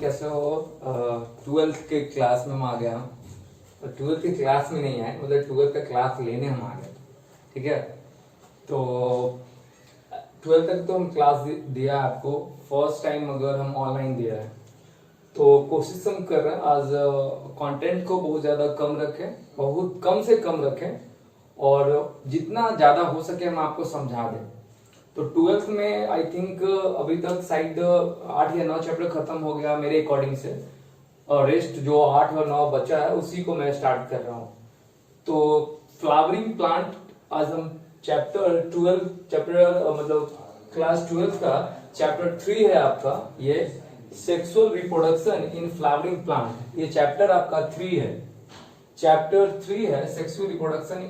कैसे हो? ट्वेल्थ के क्लास में हम आ गया हूँ। ट्वेल्थ की क्लास में नहीं आए, मतलब ट्वेल्थ का क्लास लेने हम आ गए। ठीक है, तो ट्वेल्थ तक तो हम क्लास दिया आपको। फर्स्ट टाइम अगर हम ऑनलाइन दिया है तो कोशिश हम कर रहे हैं आज कंटेंट को बहुत ज़्यादा कम रखें, बहुत कम से कम रखें, और जितना ज़्यादा हो सके हम आपको समझा दें। तो ट्वेल्थ में आई थिंक अभी तक शायद 8 या 9 चैप्टर खत्म हो गया मेरे अकॉर्डिंग से, और रेस्ट जो 8 और 9 बचा है उसी को मैं स्टार्ट कर रहा हूँ। तो फ्लावरिंग प्लांट आज हम चैप्टर 12 चैप्टर मतलब क्लास 12 का चैप्टर 3 है आपका, ये sexual reproduction in flowering plant. ये चैप्टर आपका 3 है, चैप्टर 3 है sexual reproduction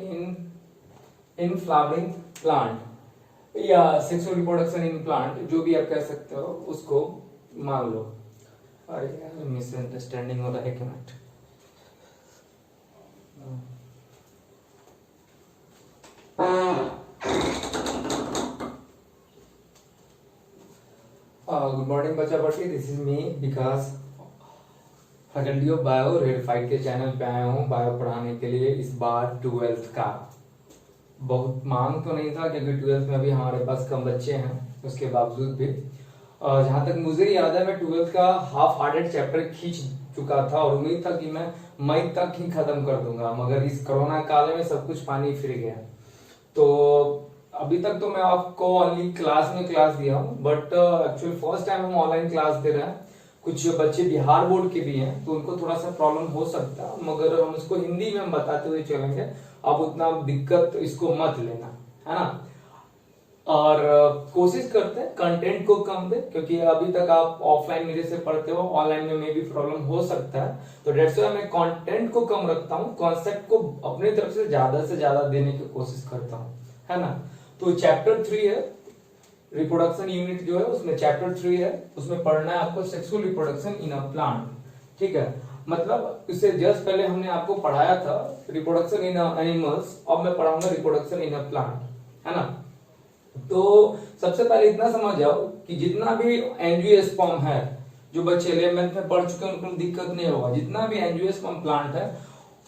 in flowering plant या सेक्सुअल रिप्रोडक्शन इन प्लांट, जो भी आप कह सकते हो उसको मान लो। अरे यार मिसअंडरस्टैंडिंग हो रहा है, एक मिनट। गुड मॉर्निंग बच्चा बच्ची, this is me Vikas, faculty of bio redefined के चैनल पे आया हूँ बायो पढ़ाने के लिए। इस बार ट्वेल्थ का बहुत मांग तो नहीं था क्योंकि ट्वेल्थ में अभी हमारे पास कम बच्चे हैं, उसके बावजूद भी जहां तक मुझे याद है मैं ट्वेल्थ का हाफ हार्टेड चैप्टर खींच चुका था और उम्मीद था कि मैं मई तक ही खत्म कर दूंगा, मगर इस कोरोना काल में सब कुछ पानी फिर गया। तो अभी तक तो मैं आपको ओनली क्लास में क्लास दिया हूँ, बट एक्चुअली फर्स्ट टाइम हम ऑनलाइन क्लास दे रहे हैं। कुछ बच्चे बिहार बोर्ड के भी हैं तो उनको थोड़ा सा प्रॉब्लम हो सकता है, मगर हम उसको हिंदी में हम बताते हुए चलेंगे। अब उतना दिक्कत इसको मत लेना, है ना। और कोशिश करते हैं कंटेंट को कम दे, क्योंकि अभी तक आप ऑफलाइन मेरे से पढ़ते हो, ऑनलाइन में मे भी प्रॉब्लम हो सकता है। तो डेट्स व्हाई मैं कंटेंट को कम रखता हूँ, कॉन्सेप्ट को अपनी तरफ से ज्यादा देने की कोशिश करता हूँ, है ना। तो चैप्टर 3 है रिप्रोडक्शन यूनिट जो है, उसमें चैप्टर 3 है, उसमें पढ़ना है आपको sexual reproduction in a plant. ठीक है, मतलब इससे जस्ट पहले हमने आपको पढ़ाया था रिप्रोडक्शन इन एनिमल्स, अब मैं पढ़ाऊंगा रिप्रोडक्शन इन अ प्लांट, है ना। तो सबसे पहले इतना समझ जाओ कि जितना भी एंजियोस्पर्म है, जो बच्चे 11th में पढ़ चुके हैं उनको दिक्कत नहीं होगा, जितना भी एंजियोस्पर्म प्लांट है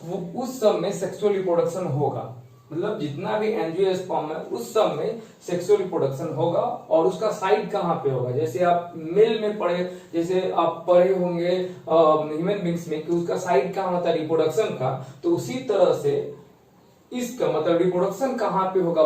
वो उस सब में सेक्सुअल रिप्रोडक्शन होगा। मतलब जितना भी एंजियोस्पर्म है उस सब में सेक्सुअल रिप्रोडक्शन होगा, और उसका साइट कहाँ पे होगा। जैसे आप मेल में पढ़े, जैसे आप पढ़े होंगे ह्यूमन बींग्स में कि उसका साइट कहाँ होता है रिप्रोडक्शन का, तो उसी तरह से इसका मतलब रिप्रोडक्शन कहाँ पे होगा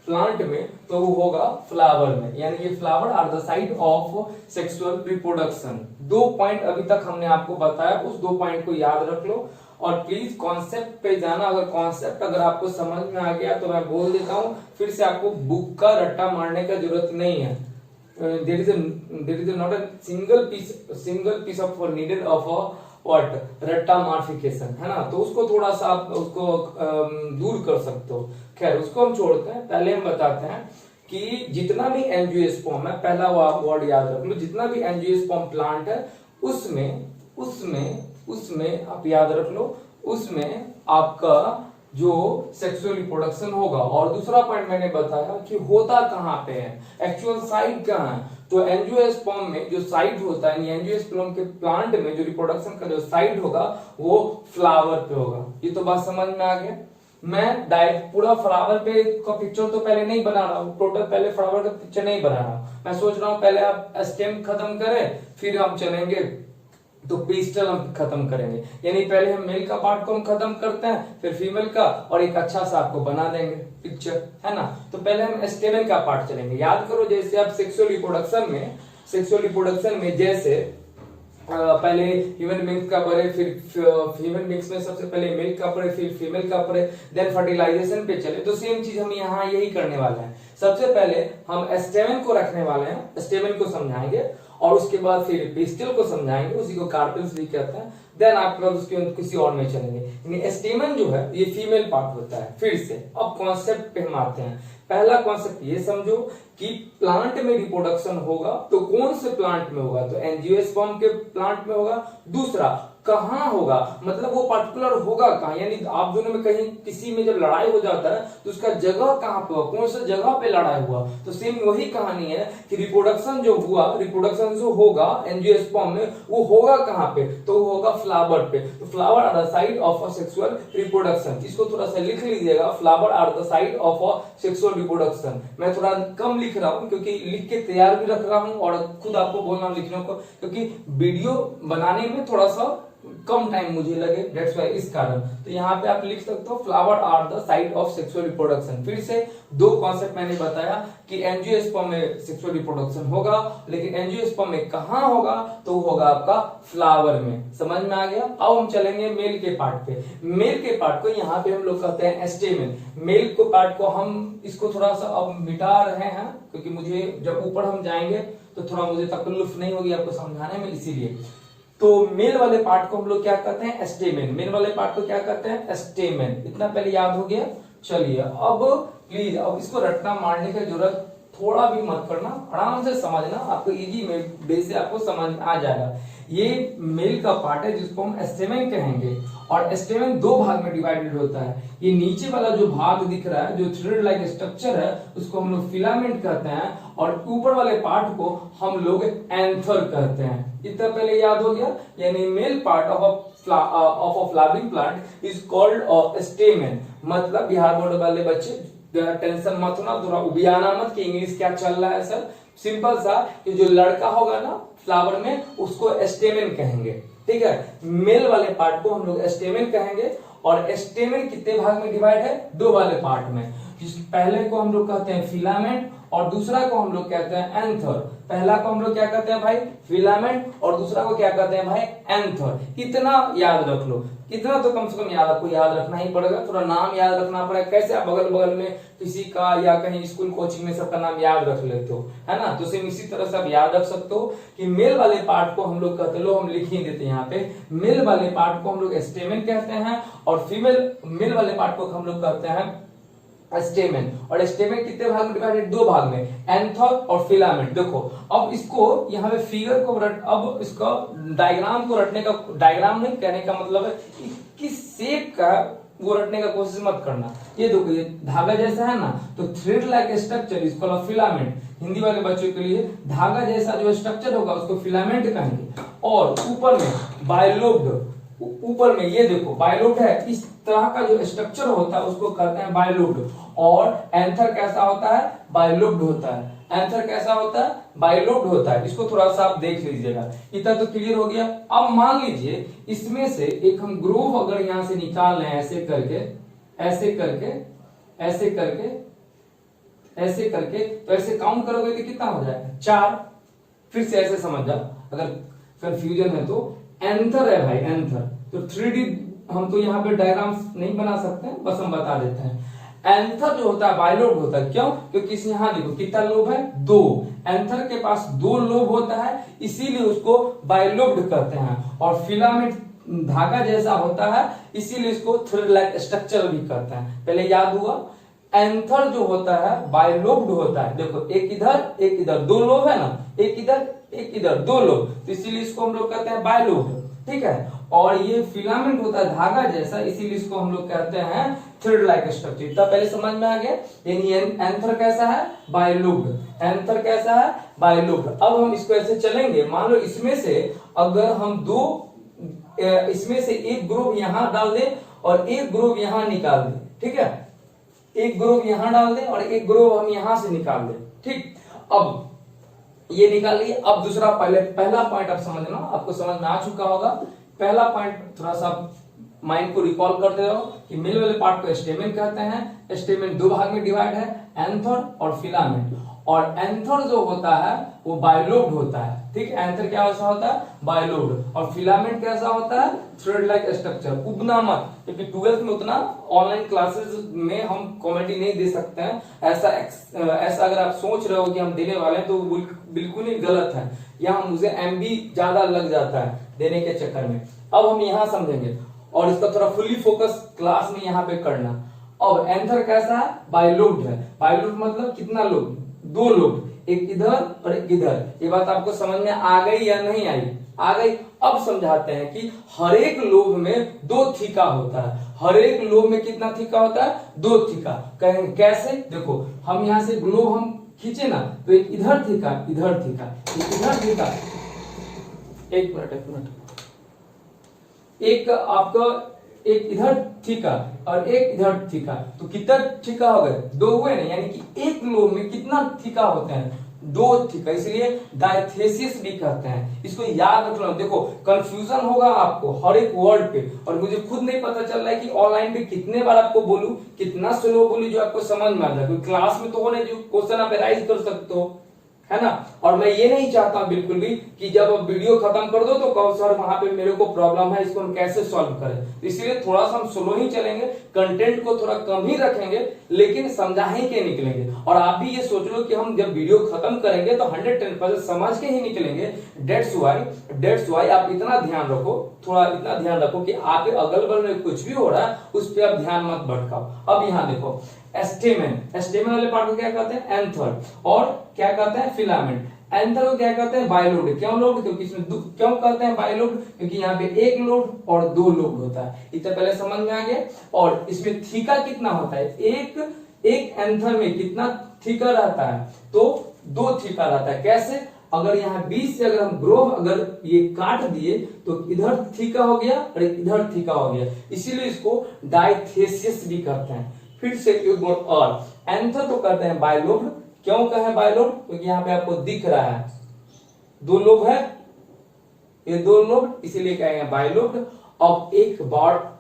प्लांट में, तो वो होगा फ्लावर में। यानी ये flower are the site of sexual reproduction. 2 point अभी तक हमने आपको बताया, उस 2 पॉइंट को याद रख लो, और प्लीज कॉन्सेप्ट पे जाना। अगर कॉन्सेप्ट अगर आपको समझ में आ गया तो मैं बोल देता हूँ, फिर से आपको बुक का रट्टा मारने का जरूरत नहीं है। There is not a single piece of needed of what रट्टा मार्फिकेशन, है ना। तो उसको थोड़ा सा आप उसको दूर कर सकते हो। खैर उसको हम छोड़ते हैं, पहले हम बताते हैं कि जितना भी एंजियोस्पर्म है, पहला वर्ड याद रख लो, जितना भी एंजियोस्पर्म प्लांट है उसमें आप याद रख लो, उसमें आपका जो सेक्सुअल रिप्रोडक्शन होगा। और दूसरा पॉइंट मैंने बताया कि होता कहाँ पे है, एक्चुअल साइट कहाँ है। तो एंजियोस्पर्म में जो साइट होता है, एंजियोस्पर्म के प्लांट में जो रिप्रोडक्शन का जो साइट होगा वो फ्लावर पे होगा। ये तो बात समझ में आ गया। मैं डायरेक्ट पूरा फ्लावर पे का पिक्चर तो पहले नहीं बना रहा हूँ, टोटल पहले फ्लावर का पिक्चर नहीं बना रहा हूँ। मैं सोच रहा हूँ पहले आप स्टेम खत्म करें, फिर हम चलेंगे तो पिस्टल हम खत्म करेंगे। यानी पहले हम मेल का पार्ट को हम खत्म करते हैं, फिर फीमेल का, और एक अच्छा सा आपको बना देंगे पिक्चर, है ना। तो पहले हम स्टेमन का पार्ट चलेंगे। याद करो जैसे आप सेक्सुअल रिप्रोडक्शन में जैसे पहले ह्यूमन बींग्स का पढ़े, फिर ह्यूमन बींग्स में सबसे पहले मेल का पढ़े, फिर फीमेल का पढ़े, देन फर्टिलाइजेशन पे चले। तो सेम चीज हम यहाँ यही करने वाले हैं। सबसे पहले हम स्टेमन को रखने वाले हैं, स्टेमन को समझाएंगे, और उसके बाद फिर पिस्टल को समझाएंगे, उसी को कार्पेल्स भी कहते हैं। देन आपके बाद उसके किसी और में चलेंगे। यानी स्टेमन जो है ये फीमेल पार्ट होता है। फिर से अब कॉन्सेप्ट पे हम आते हैं। पहला कॉन्सेप्ट ये समझो कि प्लांट में रिप्रोडक्शन होगा तो कौन से प्लांट में होगा, तो एंजियोस्पर्म के प्लांट में होगा। दूसरा कहां होगा, मतलब वो पर्टिकुलर होगा कहां, यानी आप दोनों में कहीं किसी में जब लड़ाई हो जाता है तो उसका जगह कहां पे होगा, कौन सा जगह पे लड़ाई हुआ। तो सेम वही कहानी है कि रिप्रोडक्शन जो हुआ, रिप्रोडक्शन जो होगा एंजियोस्पर्म में वो होगा कहां पे, तो वो होगा फ्लावर पे। तो flower are the site of a sexual reproduction, इसको थोड़ा सा लिख लीजिएगा, flower are the site of a sexual reproduction. मैं थोड़ा कम लिख रहा हूं क्योंकि लिख के तैयार भी रख रहा हूं और खुद आपको बोलना लिखने को, क्योंकि वीडियो बनाने में थोड़ा सा कम टाइम मुझे लगे, दैट्स व्हाई, इस कारण। तो यहाँ पे आप लिख सकते हो flower are the site of sexual reproduction. फिर से दो कॉन्सेप्ट मैंने बताया कि एंजियोस्पर्म में सेक्सुअल रिप्रोडक्शन होगा, लेकिन एंजियोस्पर्म में कहां होगा, तो वो होगा आपका फ्लावर में। समझ में आ गया। अब हम चलेंगे मेल के पार्ट पे। मेल के पार्ट को यहाँ पे हम लोग कहते हैं स्टेमेन। मेल को पार्ट को हम इसको थोड़ा सा अब मिटा रहे हैं क्योंकि मुझे जब ऊपर हम जाएंगे तो थोड़ा मुझे तकल्लुफ नहीं होगी आपको समझाने में, इसीलिए। तो मेल वाले पार्ट को हम लोग क्या कहते हैं, स्टेमेन। मेल वाले पार्ट को क्या कहते हैं, स्टेमेन। इतना पहले याद हो गया। चलिए अब प्लीज, अब इसको रटना मारने की जरूरत थोड़ा भी मत करना, आराम से समझना, आपको इजी वे से आपको समझ आ जाएगा। ये मेल का पार्ट है जिसको हम स्टेमेन कहेंगे, और स्टेमेन दो भाग में डिवाइडेड होता है। ये नीचे वाला जो भाग दिख रहा है, जो थ्रेड लाइक स्ट्रक्चर है, उसको हम लोग फिलामेंट कहते हैं, और ऊपर वाले पार्ट को हम लोग एंथर कहते हैं। इतना पहले याद हो गया। यानी male part of a flowering plant is called stamen. मतलब बिहार बोर्ड वाले बच्चे टेंशन मत होना, थोड़ा उबियाना मत कि इंग्लिश क्या चल रहा है सर। सिंपल सा कि जो लड़का होगा ना फ्लावर में, उसको स्टेमेन कहेंगे, ठीक है। मेल वाले पार्ट को हम लोग स्टेमेन कहेंगे। और स्टेमेन कितने भाग में डिवाइड है, दो वाले पार्ट में। पहले को हम लोग कहते हैं फिलामेंट और दूसरा को हम लोग कहते हैं एंथर। पहला को हम लोग क्या कहते हैं भाई, फिलामेंट, और दूसरा को क्या कहते हैं भाई, एंथर। इतना याद रख लो, इतना तो कम से कम याद आपको याद रखना ही पड़ेगा। थोड़ा नाम याद रखना पड़ेगा। कैसे आप बगल बगल में किसी का या कहीं स्कूल कोचिंग में सबका नाम याद रख लेते हो, है ना। तो सेम इसी तरह से आप याद रख सकते हो कि मेल वाले पार्ट को हम लोग कहते, लो हम लिख ही देते हैं यहाँ पे। मेल वाले पार्ट को हम लोग स्टेमेन कहते हैं, और फीमेल मेल वाले पार्ट को हम लोग कहते हैं स्टेमेन। और स्टेमेन कितने भाग में डिवाइडेड, दो भाग में, एंथर और फिलामेंट। देखो अब इसको यहाँ पे फिगर को अब इसका डायग्राम को रटने का, डायग्राम नहीं कहने का मतलब है किस शेप का वो रटने का कोशिश मत करना। ये देखो ये धागा जैसा है ना, तो thread like structure is called filament. Hindi वाले बच्चों के लिए धागा जैसा जो स्ट्रक्चर होगा उसको फिलामेंट कहेंगे। और ऊपर में बायलोब्ड, ऊपर में ये देखो बायलोब्ड है, इस तरह का जो स्ट्रक्चर होता है उसको कहते हैं बायलोब्ड। और एंथर कैसा होता है, बायलोब्ड होता है। एंथर कैसा होता है, बायलोब्ड होता है। इसको थोड़ा सा आप देख लीजिएगा। इतना तो क्लियर हो गया। अब मान लीजिए इसमें से एक हम ग्रोव अगर यहां से निकाल लें, ऐसे करके ऐसे करके ऐसे करके ऐसे करके, तो ऐसे काउंट करोगे तो कितना हो जाएगा, 4। फिर से ऐसे समझ जाओ, अगर कंफ्यूजन है तो एंथर है भाई, एंथर। तो 3D हम तो यहाँ पे डायग्राम नहीं बना सकते, बस हम बता देते हैं। एंथर जो होता है बायलोब्ड होता है। क्यों, क्योंकि यहाँ देखो कितना लोब है, 2। एंथर के पास 2 लोब होता है, इसीलिए उसको बायलोब्ड कहते हैं। और फिलामेंट धागा जैसा होता है, इसीलिए इसको थ्रेड लाइक स्ट्रक्चर भी कहते हैं। पहले याद हुआ। एंथर जो होता है बायलोब्ड होता है। देखो एक इधर 2 लोब है ना, एक इधर 2 लोब, तो इसीलिए इसको हम लोग कहते हैं बायलोब्ड, ठीक है। और ये फिलामेंट होता है धागा जैसा, इसीलिए इसको हम लोग कहते हैं थ्रेड लाइक स्ट्रक्चर। इतना पहले समझ में आ गया। यानी एंथर कैसा है, बायलोब्ड। एंथर कैसा है, बायलोब्ड। अब हम इसको ऐसे चलेंगे, मान लो इसमें से अगर हम इसमें से एक ग्रुप यहां डाल दे और एक ग्रुप यहां निकाल दे, ठीक है। एक ग्रुप यहां डाल दे और एक ग्रुप हम यहां से निकाल दे, ठीक। अब ये निकाल लिए। अब दूसरा पहला पॉइंट आप समझना, आपको समझ में आ चुका होगा। पहला पॉइंट थोड़ा सा माइंड को रिकॉल करते रहो कि मेल वाले पार्ट को स्टेमेन कहते हैं। स्टेमेन 2 भाग में डिवाइड है, एंथर और फिलामेंट। और एंथर जो होता है वो बायलोब्ड होता है, ठीक है। एंथर क्या होता है, बायलोब्ड। और फिलामेंट कैसा होता है, थ्रेड लाइक स्ट्रक्चर। उबना मत, क्योंकि 12th में उतना ऑनलाइन क्लासेस में हम कॉमेडी नहीं दे सकते हैं। ऐसा अगर आप सोच रहे हो कि हम देने वाले हैं तो बिल्कुल ही गलत है। यहाँ मुझे MB ज्यादा लग जाता है देने के चक्कर में। अब हम यहाँ समझेंगे और इसका थोड़ा फुली फोकस क्लास में यहाँ पे करना। अब एंथर कैसा है, बायलोब्ड है। बायलोब्ड मतलब कितना लोब, दो लोब, एक इधर और एक इधर। ये बात आपको समझ में आ गई या नहीं आई? आ गई। अब समझाते हैं कि हर एक लोब में दो थीका होता है। हर एक लोब में कितना थीका होता है? दो थीका। कहेंगे कैसे? देखो, हम यहां से ग्लोब हम खींचे ना, तो एक इधर थीका, इधर थीका, एक इधर थीका। एक मिनट, एक आपका एक इधर थीका और एक इधर थीका, तो कितना थीका हो गए? दो हुए ना। यानी कि एक लोब में कितना थीका होते हैं? दो थीका, इसलिए डायथेसिस भी कहते हैं। इसको याद रखना। देखो, कंफ्यूजन होगा आपको हर एक वर्ड पे, और मुझे खुद नहीं पता चल रहा है कि ऑनलाइन पे कितने बार आपको बोलूं, कितना स्लो बोलूं जो आपको समझ में आ जाए। क्योंकि क्लास में तो हो नहीं जो क्वेश्चन आप एनालाइज कर सकते हो, है ना। और मैं ये नहीं चाहता बिल्कुल भी कि जब आप वीडियो खत्म कर दो तो कहो सर वहां पे मेरे को प्रॉब्लम है, इसको हम कैसे सॉल्व करें। इसलिए थोड़ा सा हम स्लो ही चलेंगे, कंटेंट को थोड़ा कम ही रखेंगे, लेकिन समझा ही के निकलेंगे। और आप भी ये सोच लो कि हम जब वीडियो खत्म करेंगे तो 110% समझ के ही निकलेंगे। डेट्स वाई आप इतना ध्यान रखो, थोड़ा इतना ध्यान रखो कि आपके अगल बगल में कुछ भी हो रहा है उस पर आप ध्यान मत भटकाओ। अब यहाँ देखो, एस्टेमेन वाले पार्ट को क्या कहते हैं? एंथर। और क्या कहते हैं? फिलामेंट। एंथर को क्या कहते हैं? बाइलोड। क्यों लोड? क्योंकि इसमें क्यों कहते हैं बाइलोड? क्योंकि यहाँ पे एक लोड और दो लोड होता है। इतना पहले समझ में आ गया। और इसमें थीका कितना होता है? एक एंथर में कितना थीका रहता है? तो दो थीका रहता है। कैसे? अगर यहाँ बीच से अगर हम ग्रोव अगर ये काट दिए तो इधर थीका हो गया और इधर थीका हो गया, इसीलिए इसको डायथेसिस भी कहते हैं। फिर से एक बार और, एंथर को कहते हैं बाइलोब्ड। क्यों कहें बाइलोब्ड? क्योंकि यहाँ पे आपको दिख रहा है दो लोब है, ये दो लोब, इसीलिए कहेंगे बाइलोब्ड। अब एक बार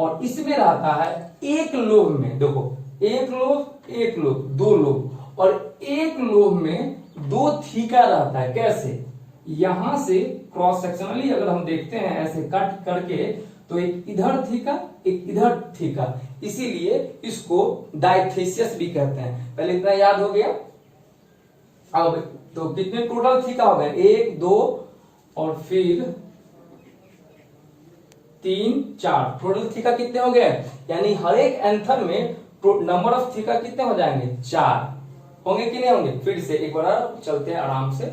और इसमें रहता है एक लोब में, देखो एक लोब, दो लोब, और एक लोब में दो थीका रहता है। कैसे? यहां से क्रॉस सेक्शनली अगर हम देखते हैं ऐसे कट करके, तो एक इधर थीका, एक इधर थीका, इसीलिए इसको डायथेसिस भी कहते हैं। पहले इतना याद हो गया। अब तो कितने टोटल थीका हो गए? एक, दो और फिर तीन, चार। टोटल थीका कितने हो गए? यानी हर एक एंथर में नंबर ऑफ थीका कितने हो जाएंगे? चार होंगे कि नहीं होंगे? फिर से एक बार चलते हैं आराम से।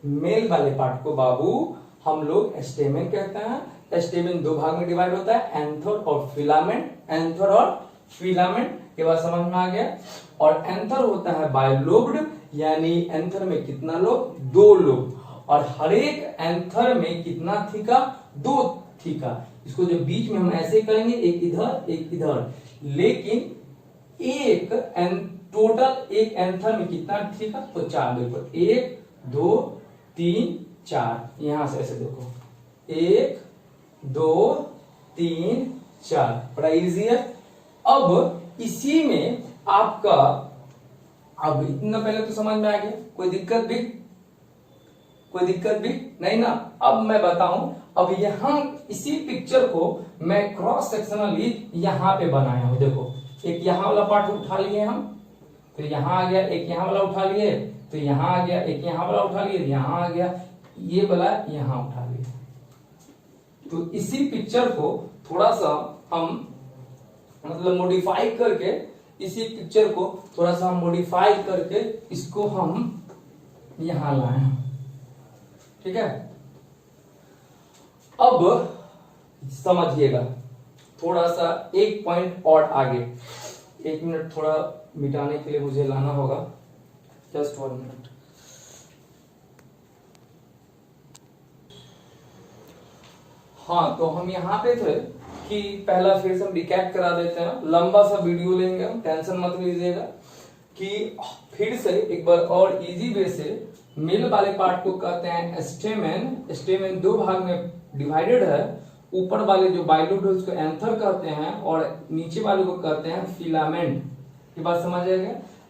मेल वाले पार्ट को बाबू हम लोग स्टेमेन कहते हैं। स्टेमेन दो भाग में डिवाइड होता है, एंथर और फिलामेंट। एंथर और फिलामेंट, ये बात समझ में आ गया। और एंथर होता है बाइलोब्ड, यानी एंथर में कितना लोब? दो लोब। और हर एक एंथर में कितना थीका? दो थीका। इसको जो बीच में हम ऐसे करेंगे, एक इधर एक इधर, लेकिन टोटल एक एंथर में कितना थीका? तो चार। देखो, एक, दो, तीन, चार। यहां से ऐसे देखो, एक, दो, तीन, चार। बड़ा इजी है। अब इसी में आपका, अब इतना पहले तो समझ में आ गया। कोई दिक्कत भी नहीं ना। अब मैं बताऊं, अब यहां इसी पिक्चर को मैं क्रॉस सेक्शनली यहां पे बनाया हूं। देखो, एक यहां वाला पार्ट उठा लिए हम, तो यहां आ गया। एक यहां वाला उठा लिए तो यहां आ गया। एक यहां वाला उठा लिए, यहां आ गया। ये वाला यहां उठा लिया। तो इसी पिक्चर को थोड़ा सा हम मतलब मॉडिफाई करके, इसी पिक्चर को थोड़ा सा हम मॉडिफाई करके इसको हम यहां लाए। ठीक है। अब समझिएगा, थोड़ा सा एक पॉइंट और आगे, एक मिनट थोड़ा मिटाने के लिए मुझे लाना होगा, जस्ट 1 मिनट। हाँ, तो हम यहाँ पे थे कि पहला फिर से हम रिकैप करा देते हैं। लंबा सा वीडियो लेंगे हम, टेंशन मत लीजिएगा। कि फिर से एक बार और इजी वे से, मिल वाले पार्ट को कहते हैं स्टेमेन। स्टेमेन दो भाग में डिवाइडेड है। ऊपर वाले जो बाइलोब्ड है उसको एंथर कहते हैं, और नीचे वाले को कहते हैं फिलामेंट। ये बात समझ आएगा।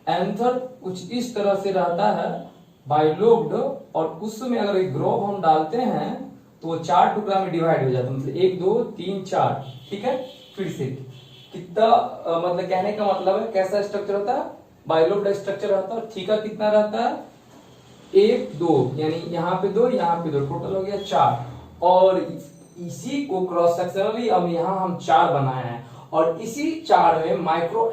एंथर कुछ इस तरह से रहता है बाइलोब्ड, और उसमें अगर एक ग्रोव हम डालते हैं तो वो चार टुकड़ा में डिवाइड हो जाता है। मतलब 1, 2, 3, 4। ठीक है। फिर से कितना मतलब कहने का मतलब है कैसा स्ट्रक्चर होता है? बाइलोब्ड स्ट्रक्चर रहता है। थीका कितना रहता है? 1, 2, यानी यहाँ पे 2, यहाँ पे 2, टोटल हो गया 4। और इसी को क्रॉस सेक्शनली अब यहाँ हम 4 बनाए हैं। और इसी चार में माइक्रो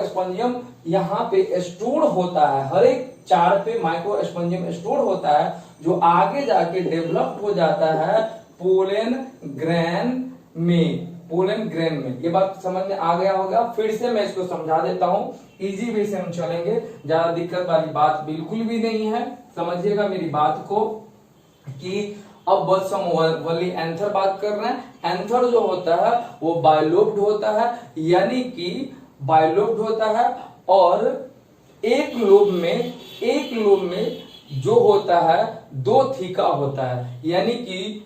स्पॉन्जियम यहाँ पे स्टोर होता है। हर एक चार पे माइक्रो स्पॉन्जियम स्टोर होता है, जो आगे जाके डेवलप हो जाता है पोलन ग्रेन में। ये बात समझ में आ गया होगा। फिर से मैं इसको समझा देता हूँ, इजी वे से हम चलेंगे, ज्यादा दिक्कत वाली बात बिल्कुल भी नहीं है। समझिएगा मेरी बात को कि अब बस हम ओनली एंथर बात कर रहे हैं। एंथर जो होता है वो बायलोब्ड होता है, यानी कि बायलोब्ड होता है, और एक लोब में जो होता है दो थीका होता है, यानी कि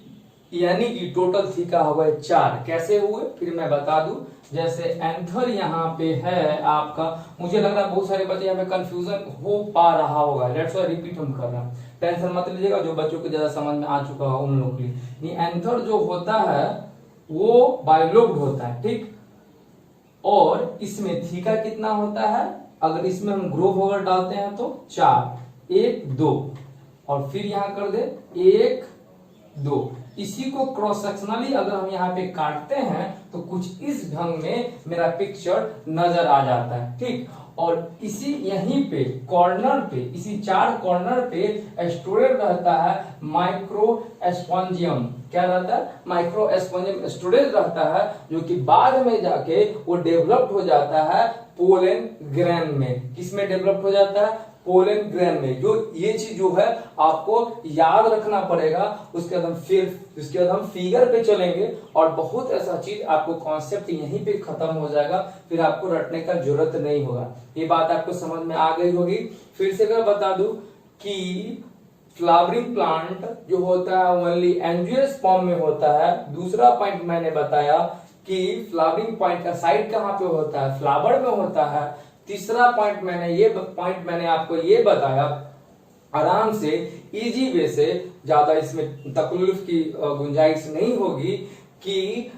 टोटल थीका हुआ 4। कैसे हुए फिर मैं बता दूं। जैसे एंथर यहाँ पे है आपका, मुझे लग रहा है बहुत सारे बच्चे यहाँ पे कंफ्यूजन हो पा रहा होगा, लेट्स रिपीट हम कर रहे हैं, टेंशन मत लीजिएगा। जो बच्चों को ज्यादा समझ में आ चुका है उन लोग के लिए, एंथर जो होता है वो बायलोब्ड होता है, ठीक। और इसमें थीका कितना होता है, अगर इसमें हम ग्रोव अगर डालते हैं तो 4, 1 2, और फिर यहाँ कर दे 1 2। इसी को क्रॉस सेक्शनली अगर हम यहाँ पे काटते हैं तो कुछ इस ढंग में मेरा पिक्चर नजर आ जाता है, ठीक। और इसी यहीं पे कॉर्नर पे, इसी 4 कॉर्नर पे स्टोरेज रहता है माइक्रो स्पॉन्जियम। क्या रहता है, माइक्रो स्पॉन्जियम स्टोरेज रहता है, जो कि बाद में जाके वो डेवलप्ड हो जाता है पोलन ग्रेन में। किसमें डेवलप्ड हो जाता है, पोलन ग्रेन में। जो ये चीज जो है आपको याद रखना पड़ेगा। उसके बाद हम फिगर पे चलेंगे और बहुत ऐसा चीज आपको कॉन्सेप्ट यहीं पे खत्म हो जाएगा, फिर आपको रटने का जरूरत नहीं होगा। ये बात आपको समझ में आ गई होगी। फिर से अगर बता दूं कि फ्लावरिंग प्लांट जो होता है ओनली एंजियोस्पर्म फॉर्म में होता है। दूसरा पॉइंट मैंने बताया कि फ्लावरिंग पॉइंट का साइड कहाँ पे होता है, फ्लावर में होता है। तीसरा पॉइंट मैंने आपको ये बताया आराम से, इजी वे से, ज्यादा इसमें तकलीफ की गुंजाइश नहीं होगी, कि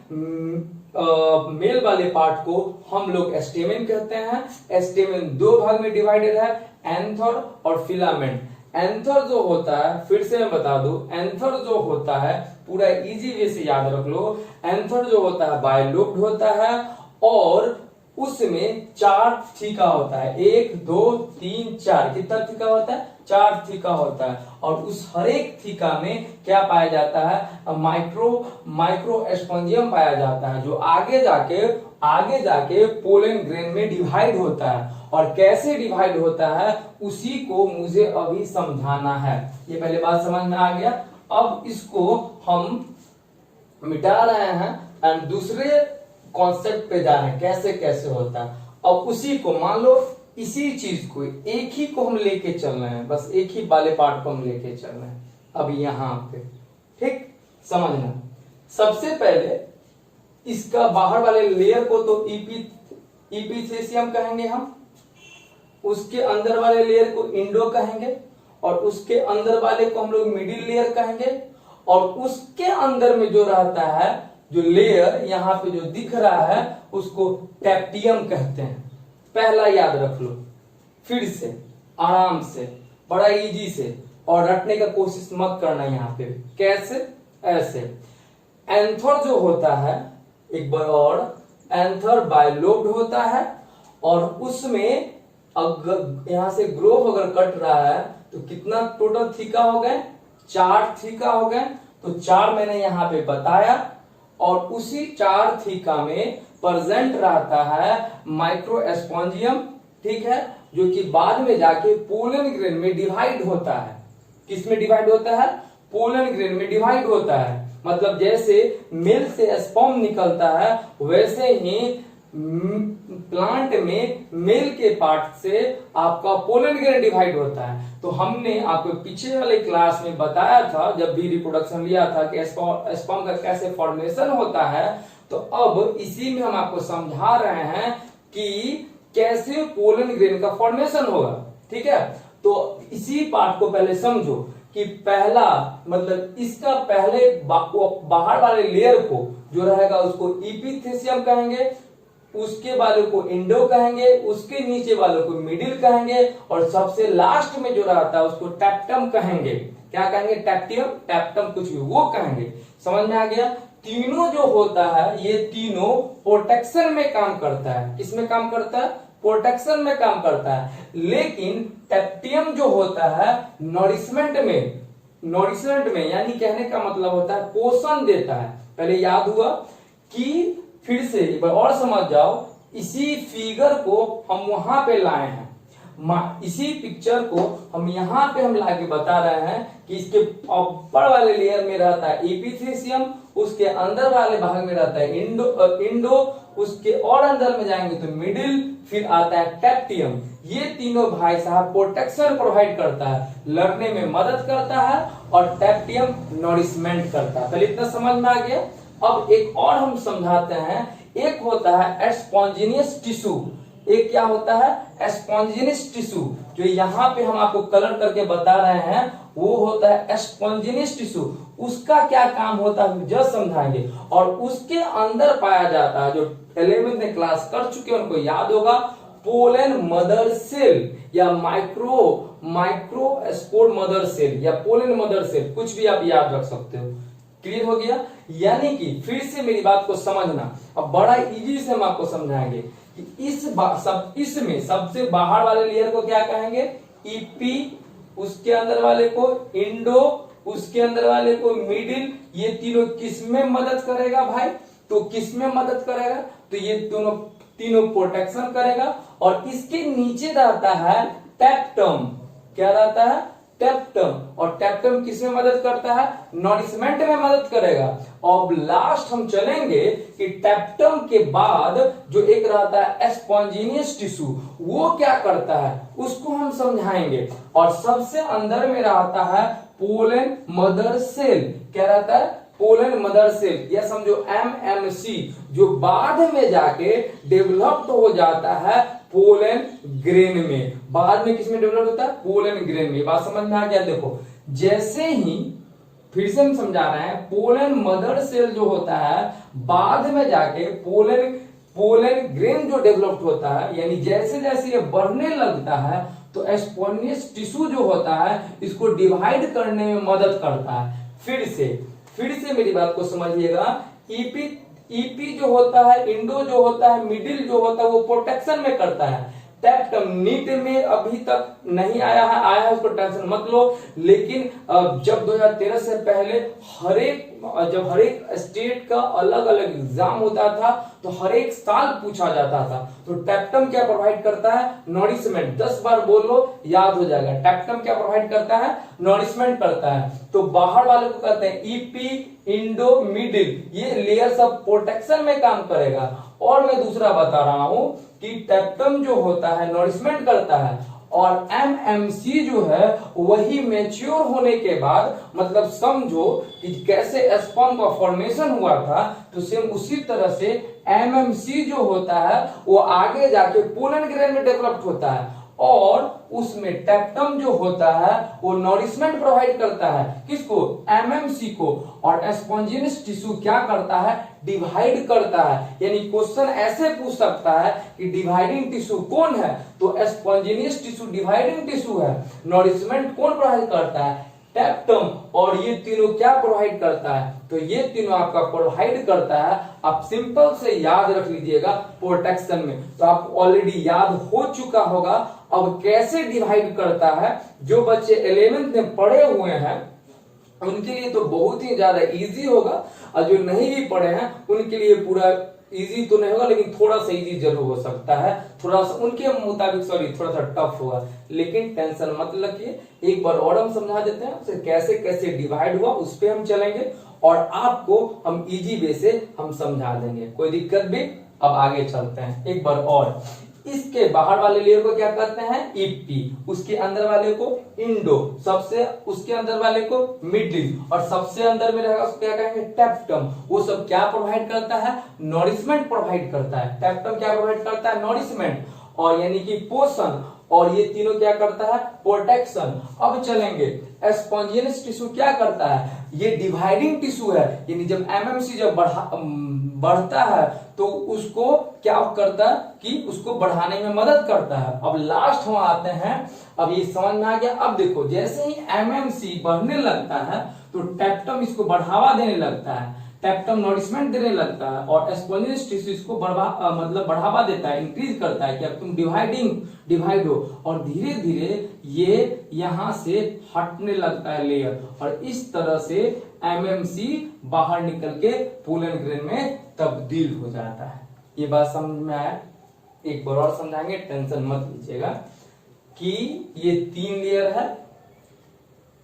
मेल वाले पार्ट को हम लोग स्टेमेन कहते हैं। स्टेमेन 2 भाग में डिवाइडेड है, एंथर और फिलामेंट। एंथर जो होता है, फिर से मैं बता दूं, एंथर जो होता है पूरा इजी वे से याद रख लो। एंथर जो होता है बायलोब्ड होता है, और उसमें 4 थीका होता है, 1 2 3 4। कितना थीका होता है, 4 थीका होता है। और उस हर एक थीका में क्या पाया जाता है, माइक्रो स्पॉन्जियम पाया जाता है, जो आगे जाके पोलन ग्रेन में डिवाइड होता है। और कैसे डिवाइड होता है उसी को मुझे अभी समझाना है। ये पहले बात समझ में आ गया। अब इसको हम मिटा रहे हैं एंड दूसरे कॉन्सेप्ट पे जा रहे हैं, कैसे कैसे होता है। अब उसी को मान लो, इसी चीज को, एक ही को हम लेके चल रहे हैं, बस एक ही वाले पार्ट को हम लेके चल रहे हैं अब यहाँ पे, ठीक। समझना, सबसे पहले इसका बाहर वाले लेयर को तो इपिथेसियम कहेंगे हम, उसके अंदर वाले लेयर को इंडो कहेंगे, और उसके अंदर वाले को हम लोग मिडिल लेयर कहेंगे, और उसके अंदर में जो रहता है, जो लेयर यहाँ पे जो दिख रहा है, उसको टैप्टियम कहते हैं। पहला याद रख लो, फिर से आराम से, बड़ा इजी से, और रटने का कोशिश मत करना। यहाँ पे कैसे, ऐसे। एंथर जो होता है, एक बार और, एंथर बायलोब्ड होता है, और उसमें अगर यहाँ से ग्रोव अगर कट रहा है तो कितना टोटल थीका हो गए, 4 थीका हो गए। तो 4 मैंने यहाँ पे बताया, और उसी 4 थीका में प्रेजेंट रहता है माइक्रो स्पॉन्जियम, ठीक है, जो कि बाद में जाके पोलन ग्रेन में डिवाइड होता है। किस में डिवाइड होता है, पोलन ग्रेन में डिवाइड होता है। मतलब जैसे मेल से स्पर्म निकलता है, वैसे ही प्लांट में मेल के पार्ट से आपका पोलन ग्रेन डिवाइड होता है। तो हमने आपको पीछे वाले क्लास में बताया था, जब भी रिप्रोडक्शन लिया था, कि स्पर्म का कैसे फॉर्मेशन होता है। तो अब इसी में हम आपको समझा रहे हैं कि कैसे पोलन ग्रेन का फॉर्मेशन होगा, ठीक है। तो इसी पार्ट को पहले समझो कि पहला मतलब इसका पहले बाहर वाले लेयर को जो रहेगा उसको इपिथेसियम कहेंगे, उसके वाले को इंडो कहेंगे, उसके नीचे वाले को मिडिल कहेंगे, और सबसे लास्ट में जो रहता है उसको टैप्टम कहेंगे। क्या कहेंगे, टैप्टियम, टैप्टम, कुछ भी वो कहेंगे। समझ में आ गया। तीनों जो होता है ये तीनों प्रोटेक्शन में काम करता है। किसमें काम करता है? प्रोटेक्शन में काम करता है। लेकिन टैप्टियम जो होता है नॉरिशमेंट में यानी कहने का मतलब होता है पोषण देता है। पहले याद हुआ कि फिर से एक बार और समझ जाओ, इसी फिगर को हम वहां पे लाए हैं, इसी पिक्चर को हम यहाँ पे हम लाके बता रहे हैं कि इसके ऊपर वाले लेयर में रहता है एपिथेलियम, उसके अंदर वाले भाग में रहता है इंडो, उसके और अंदर में जाएंगे तो मिडिल, फिर आता है टैप्टियम। ये तीनों भाई साहब प्रोटेक्शन प्रोवाइड करता है, लड़ने में मदद करता है, और टैप्टियम नॉरिशमेंट करता है। पहले इतना समझ में आ गया। अब एक और हम समझाते हैं। एक होता है स्पॉन्जिनियस टिश्यू, एक क्या होता है? स्पॉन्जिनियस टिश्यू, जो यहाँ पे हम आपको कलर करके बता रहे हैं वो होता है स्पॉन्जिनियस टिश्यू। उसका क्या काम होता है जस्ट समझाएंगे। और उसके अंदर पाया जाता है, जो 11th में क्लास कर चुके हैं उनको याद होगा, पोलन मदर सेल या माइक्रो स्पोर मदर सेल या पोलन मदर सेल, कुछ भी आप याद रख सकते हो। क्लियर हो गया? यानी कि फिर से मेरी बात को समझना, अब बड़ा इजी से हम आपको समझाएंगे कि इसमें सबसे बाहर वाले लेयर को क्या कहेंगे? ईपी, उसके अंदर वाले को इंडो, उसके अंदर वाले को मिडिल। ये तीनों किस में मदद करेगा भाई? तो किस में मदद करेगा? तो ये तीनों प्रोटेक्शन करेगा। और इसके नीचे रहता है टैप्टम। क्या रहता है? टैप्टम। और टैप्टम किस में मदद करता है? नॉरिशमेंट में मदद करेगा। और लास्ट हम चलेंगे कि टैप्टम के बाद जो एक रहता है स्पॉन्जिनियस टिश्यू, वो क्या करता है उसको हम समझाएंगे। और सबसे अंदर में रहता है पोलन मदर सेल। क्या रहता है? पोलन मदर सेल, या समझो एमएमसी, जो बाद में जाके डेवलप्ड हो जाता है पोलन ग्रेन में। बाद में किसमें डेवलप होता है? पोलन ग्रेन में। बात समझ में आ गया? देखो, जैसे ही फिर से हम समझा रहे हैं, पोलन मदर सेल जो होता है बाद में जाके पोलन ग्रेन जो डेवलप्ड होता है, यानी जैसे जैसे ये बढ़ने लगता है तो स्पॉन्जिनियस टिश्यू जो होता है इसको डिवाइड करने में मदद करता है। फिर से मेरी बात को समझिएगा। ईपी जो होता है, इंडो जो होता है, मिडिल जो होता है, वो प्रोटेक्शन में करता है। टैप्टम नीट में अभी तक नहीं आया है उसको टेंशन मत लो। लेकिन जब 2013 से पहले हर एक स्टेट का अलग अलग एग्जाम होता था तो हर एक साल पूछा जाता था। तो टैप्टम क्या प्रोवाइड करता है? नॉरिशमेंट। 10 बार बोल लो, याद हो जाएगा। टैप्टम क्या प्रोवाइड करता है? नॉरिशमेंट करता है। तो बाहर वाले को कहते हैं ईपी, इंडो, मिडिल। ये लेयर सब प्रोटेक्शन में काम करेगा। और मैं दूसरा बता रहा हूं कि टैप्टम जो होता है नॉरिशमेंट करता है, और एमएमसी जो है वही मैच्योर होने के बाद, मतलब समझो कि कैसे स्पर्म का फॉर्मेशन हुआ था, तो सेम उसी तरह से एमएमसी जो होता है वो आगे जाके पोलन ग्रेन में डेवलप्ड होता है। और उसमें टैप्टम जो होता है वो नॉरिशमेंट प्रोवाइड करता है। किसको? एमएमसी को। और स्पॉन्जिनियस टिश्यू क्या करता है? डिवाइड करता है। यानी क्वेश्चन ऐसे पूछ सकता है कि डिवाइडिंग टिश्यू कौन है? तो स्पॉन्जिनियस टिश्यू डिवाइडिंग टिश्यू है। नॉरिशमेंट कौन प्रोवाइड करता है? टैप्टम। और ये तीनों क्या प्रोवाइड करता है? तो ये तीनों आपका प्रोवाइड करता है, आप सिंपल से याद रख लीजिएगा, प्रोटेक्शन में। तो आप ऑलरेडी याद हो चुका होगा। अब कैसे डिवाइड करता है, जो बच्चे 11th में पढ़े हुए हैं उनके लिए तो बहुत ही ज्यादा इजी होगा, और जो नहीं भी पढ़े हैं उनके लिए पूरा इजी तो नहीं होगा, लेकिन थोड़ा सा इजी जरूर हो सकता है। थोड़ा सा उनके मुताबिक थोड़ा सा टफ होगा, लेकिन टेंशन मत रखिए। एक बार और हम समझा देते हैं कैसे कैसे डिवाइड हुआ, उस पर हम चलेंगे और आपको हम इजी वे से हम समझा देंगे, कोई दिक्कत भी। अब आगे चलते हैं एक बार और। इसके बाहर वाले लेयर को क्या कहते हैं? ईपी, उसके अंदर वाले को इंडो, उसके अंदर वाले को मिडिल, और सबसे अंदर में रहेगा उसको क्या कहेंगे? टैप्टम। वो सब क्या प्रोवाइड करता है? नॉरिशमेंट प्रोवाइड करता है। टैप्टम क्या प्रोवाइड करता है? नॉरिशमेंट, और यानी कि पोषण। और ये तीनों क्या करता है? प्रोटेक्शन। अब चलेंगे, स्पॉन्जिनियस टिश्यू क्या करता है? ये डिवाइडिंग टिश्यू है, यानी जब एमएमसी जब बढ़ता है तो उसको क्या करता है कि उसको बढ़ाने में मदद करता है। अब लास्ट हम आते हैं, अब ये समझ में आ गया। अब देखो, जैसे ही एमएमसी बढ़ने लगता है तो टैप्टम इसको बढ़ावा देने लगता है। टैप्टम नॉरिशमेंट देने लगता है और स्पॉन्जियस टिश्यू इसको मतलब बढ़ावा देता है, इंक्रीज करता है कि अब तुम डिवाइड हो, और धीरे धीरे ये यहां से हटने लगता है लेयर, और इस तरह से एमएमसी बाहर निकल के पोलन ग्रेन में तब्दील हो जाता है। ये बात समझ में आया? एक बार और समझाएंगे, टेंशन मत लीजिएगा कि ये 3 लेयर है,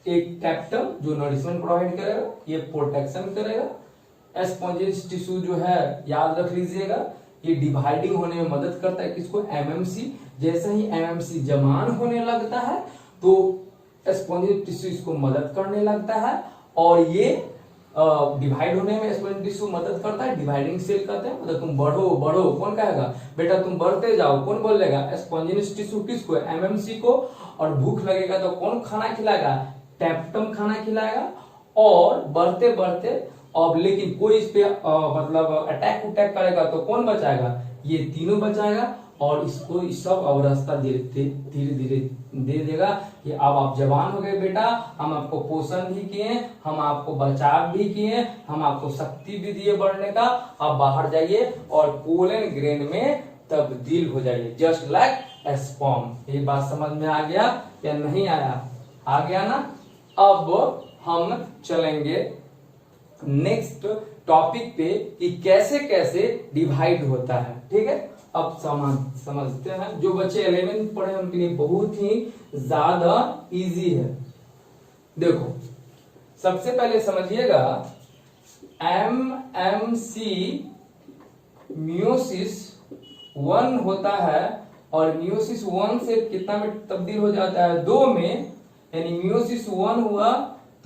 एक टैप्टम जो नरिशमेंट प्रोवाइड करेगा, ये प्रोटेक्शन करेगा, स्पॉन्जियस टिश्यू जो है याद रख लीजिएगा ये डिवाइडिंग होने में मदद करता है किसको, एमएमसी। जैसे ही एमएमसी जमान होने लगता है तो स्पॉन्जियस टिश्यू इसको मदद करने लगता है, और ये डिवाइड होने में स्पॉन्जियस टिश्यू मदद करता है, डिवाइडिंग सेल कहते हैं। मतलब तुम बढ़ो बढ़ो, कौन कहेगा बेटा तुम बढ़ते जाओ, कौन बोलेगा, स्पॉन्जियस टिश्यू किसको, एमएमसी को। और भूख लगेगा तो कौन खाना खिलाएगा, टैप्टम खाना खिलाएगा। और बढ़ते बढ़ते अब लेकिन कोई इस पे मतलब अटैक उटैक करेगा तो कौन बचाएगा, ये तीनों बचाएगा, और इसको इस सब अवस्था धीरे धीरे दे देगा कि अब आप जवान हो गए बेटा, हम आपको पोषण भी किए, हम आपको बचाव भी किए, हम आपको शक्ति भी दिए बढ़ने का, आप बाहर जाइए और पोलन ग्रेन में तब्दील हो जाइए, जस्ट लाइक स्पर्म। ये बात समझ में आ गया या नहीं आया? आ गया ना? अब हम चलेंगे नेक्स्ट टॉपिक पे कि कैसे कैसे डिवाइड होता है। ठीक है, अब समझते हैं। जो बच्चे 11th पढ़े उनके लिए बहुत ही ज्यादा इजी है। देखो सबसे पहले समझिएगा, एमएमसी मियोसिस 1 होता है, और मियोसिस 1 से कितना में तब्दील हो जाता है, 2 में। यानी मियोसिस 1 हुआ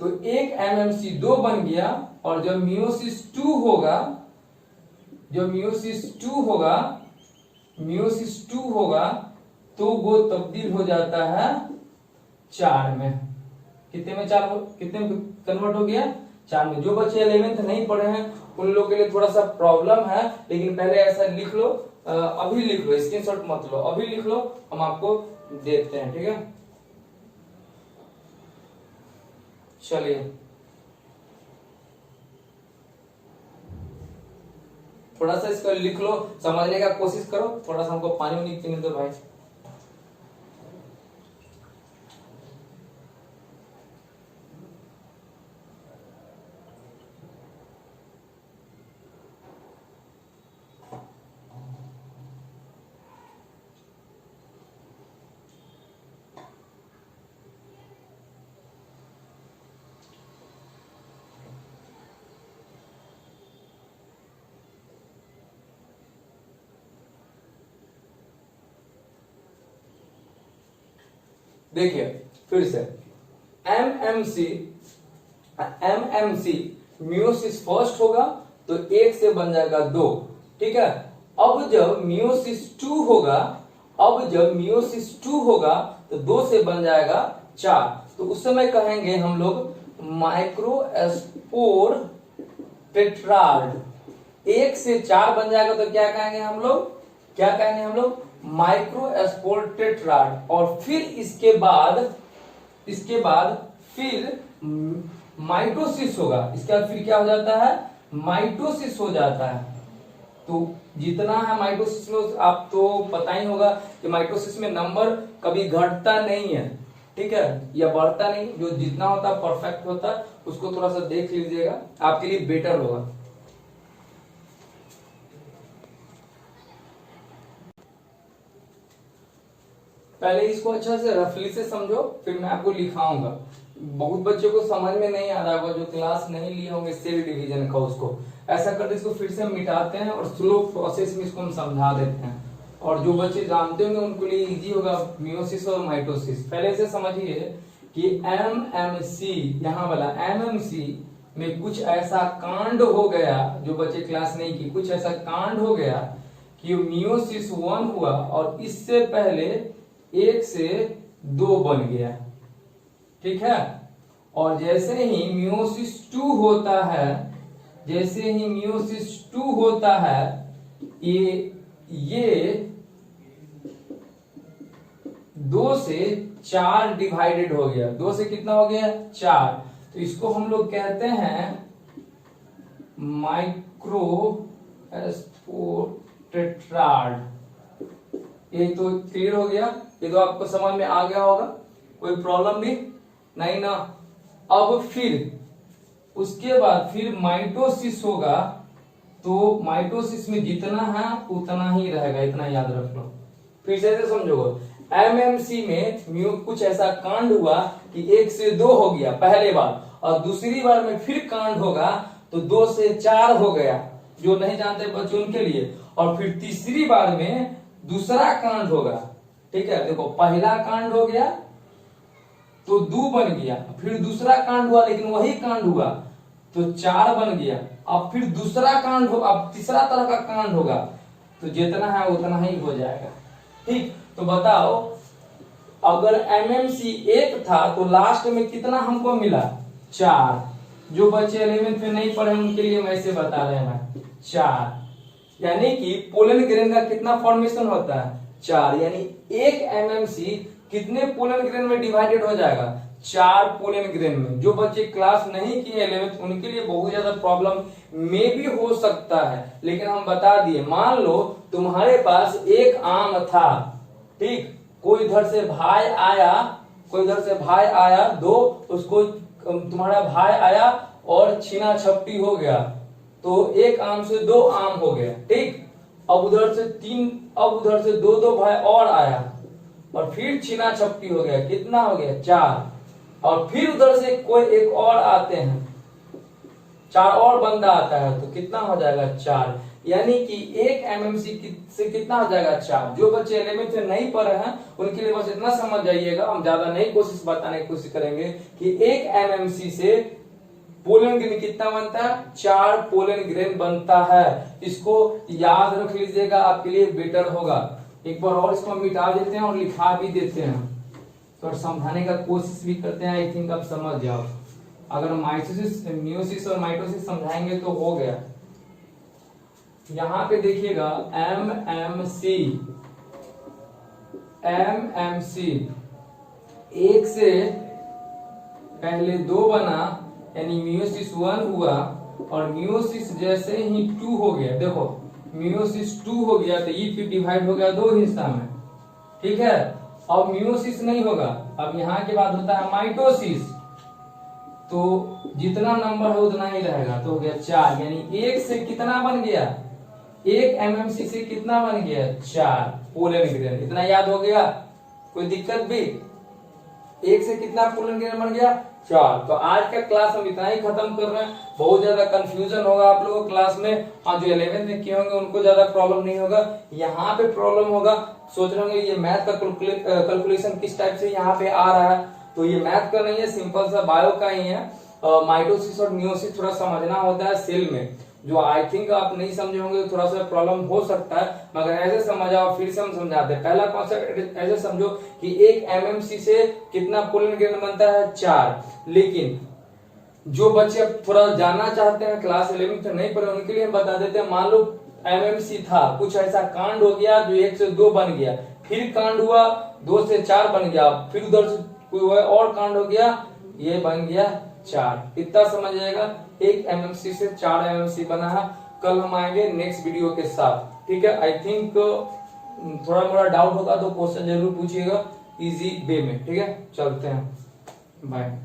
तो एक एमएमसी 2 बन गया, और जब मियोसिस 2 होगा, मियोसिस 2 होगा तो वो तब्दील हो जाता है 4 में। कितने में कन्वर्ट हो गया, 4 में। जो बच्चे 11th नहीं पढ़े हैं उन लोगों के लिए थोड़ा सा प्रॉब्लम है, लेकिन पहले ऐसा लिख लो, अभी लिख लो, स्क्रीनशॉट मत लो, अभी लिख लो, हम आपको देते हैं। ठीक है, चलिए थोड़ा सा इसको लिख लो, समझने का कोशिश करो, थोड़ा सा हमको पानी वानी पीने दो भाई। देखिए फिर से, एमएमसी मियोसिस फर्स्ट होगा तो 1 से बन जाएगा 2। ठीक है, अब जब मियोसिस 2 होगा तो 2 से बन जाएगा 4। तो उस समय कहेंगे हम लोग माइक्रोस्पोर टेट्राड। 1 से 4 बन जाएगा तो क्या कहेंगे हम लोग, माइक्रोस्पोर टेट्राड। और फिर इसके बाद फिर माइटोसिस होगा, इसके बाद फिर क्या हो जाता है, माइटोसिस हो जाता है। तो जितना है माइटोसिस में, आप तो पता ही होगा कि माइटोसिस में नंबर कभी घटता नहीं है, ठीक है, या बढ़ता नहीं, जो जितना होता है परफेक्ट होता है। उसको थोड़ा सा देख लीजिएगा, आपके लिए बेटर होगा। पहले इसको अच्छा से रफली से समझो, फिर मैं आपको लिखाऊंगा। बहुत बच्चों को समझ में नहीं आ रहा होगा, जो क्लास नहीं लिए होंगे सेल डिवीजन का, उसको ऐसा करते इसको फिर से मिटाते हैं और स्लो प्रोसेस में इसको हम समझा देते हैं। और जो बच्चे जानते होंगे उनके लिए इजी होगा मियोसिस और माइटोसिस। पहले से समझिए कि एमएमसी, यहाँ वाला एमएमसी में कुछ ऐसा कांड हो गया, जो बच्चे क्लास नहीं की, कुछ ऐसा कांड हो गया कि मियोसिस 1 हुआ और इससे पहले 1 से 2 बन गया। ठीक है, और जैसे ही मियोसिस 2 होता है, ये 2 से 4 डिवाइडेड हो गया। 2 से कितना हो गया, 4। तो इसको हम लोग कहते हैं माइक्रो टेट्राड। ये तो क्लियर हो गया, ये तो आपको समझ में आ गया होगा, कोई प्रॉब्लम भी नहीं ना। अब फिर उसके बाद फिर माइटोसिस होगा, तो माइटोसिस में जितना है उतना ही रहेगा, इतना याद रख लो। फिर से समझो, एमएमसी में कुछ ऐसा कांड हुआ कि 1 से 2 हो गया पहले बार, और दूसरी बार में फिर कांड होगा तो 2 से 4 हो गया, जो नहीं जानते बच्चों उनके लिए। और फिर तीसरी बार में दूसरा कांड होगा, ठीक है। देखो पहला कांड हो गया तो 2 बन गया, फिर दूसरा कांड हुआ लेकिन वही कांड हुआ तो 4 बन गया। अब फिर दूसरा कांड हो, अब तीसरा तरह का कांड होगा तो जितना है उतना ही हो जाएगा, ठीक। तो बताओ, अगर एमएमसी 1 था तो लास्ट में कितना हमको मिला? 4। जो बच्चे 11th में नहीं पढ़े उनके लिए मैं इसे बता रहे हैं 4। यानी कि पोलन ग्रेन का कितना फॉर्मेशन होता है? 4। यानी एक एमएमसी कितने पोलन ग्रेन में डिवाइडेड हो जाएगा? 4 पोलन ग्रेन में। जो बच्चे क्लास नहीं किए 11th उनके लिए बहुत ज्यादा प्रॉब्लम में भी हो सकता है, लेकिन हम बता दिए। मान लो तुम्हारे पास एक आम था, ठीक, कोई इधर से भाई आया 2, उसको तुम्हारा भाई आया और छीना छपटी हो गया, तो एक आम से 2 आम हो गया, ठीक। अब उधर से 3, अब उधर से 2 भाई और आया और फिर छीना छपटी हो गया, कितना हो गया? 4। और फिर उधर से कोई एक और आते हैं, 4 और बंदा आता है तो कितना हो जाएगा? 4। यानी कि एक एमएमसी से कितना हो जाएगा? 4। जो बच्चे 11th में नहीं पढ़े हैं उनके लिए बस इतना समझ जाइएगा, हम ज्यादा नहीं बताने की कोशिश करेंगे कि एक एमएमसी से पोलन ग्रेन कितना बनता है? 4 पोलन ग्रेन बनता है। इसको याद रख लीजिएगा, आपके लिए बेटर होगा। एक बार और इसको मिटा देते हैं और लिखा भी देते हैं, तो समझाने का कोशिश भी करते हैं। आई थिंक आप समझ जाओ। अगर मियोसिस और माइटोसिस समझाएंगे तो हो गया। यहां पे देखिएगा एमएमसी 1 से पहले 2 बना, यानी मियोसिस 1 हुआ, और मियोसिस जैसे ही 2 हो गया, देखो मियोसिस 2 हो गया तो ये फिर डिवाइड हो गया 2 हिस्सा में, ठीक है। अब मियोसिस नहीं होगा, अब यहाँ के बाद होता है माइटोसिस, तो जितना नंबर है उतना ही रहेगा, तो हो गया 4। यानी 1 से कितना बन गया? एक एमएमसी से कितना बन गया? 4 पोलन ग्रेन। इतना याद हो गया? कोई दिक्कत भी? 1 से कितना पोलन ग्रेन बन गया? 4। तो आज का क्लास हम इतना ही खत्म कर रहे हैं। बहुत ज्यादा कंफ्यूजन होगा आप लोगों को क्लास में। हाँ, जो 11th में किए होंगे उनको ज्यादा प्रॉब्लम नहीं होगा, यहाँ पे प्रॉब्लम होगा। सोच रहे होंगे ये मैथ का कैलकुलेशन किस टाइप से यहाँ पे आ रहा है, तो ये मैथ का नहीं है, सिंपल सा बायो का ही है। माइटोसिस और मियोसिस थोड़ा समझना होता है सेल में, जो आई थिंक आप नहीं समझे होंगे, थोड़ा सा प्रॉब्लम हो सकता है, मगर ऐसे समझ आओ। फिर से हम समझाते हैं। पहला कॉन्सेप्ट ऐसे समझो कि एक एमएमसी से कितना पोलन ग्रेन बनता है? 4। लेकिन जो बच्चे अब थोड़ा जानना चाहते हैं, क्लास 11th नहीं पढ़े, उनके लिए हम बता देते हैं। मान लो एमएमसी था, कुछ ऐसा कांड हो गया जो 1 से 2 बन गया, फिर कांड हुआ 2 से 4 बन गया, फिर उधर से कोई और कांड हो गया, ये बन गया 4। इतना समझ जाएगा। एक एमएमसी से 4 एमएमसी बना है। कल हम आएंगे नेक्स्ट वीडियो के साथ, ठीक है। आई थिंक थोड़ा मोड़ा डाउट होगा तो क्वेश्चन जरूर पूछिएगा इजी वे में, ठीक है। चलते हैं, बाय।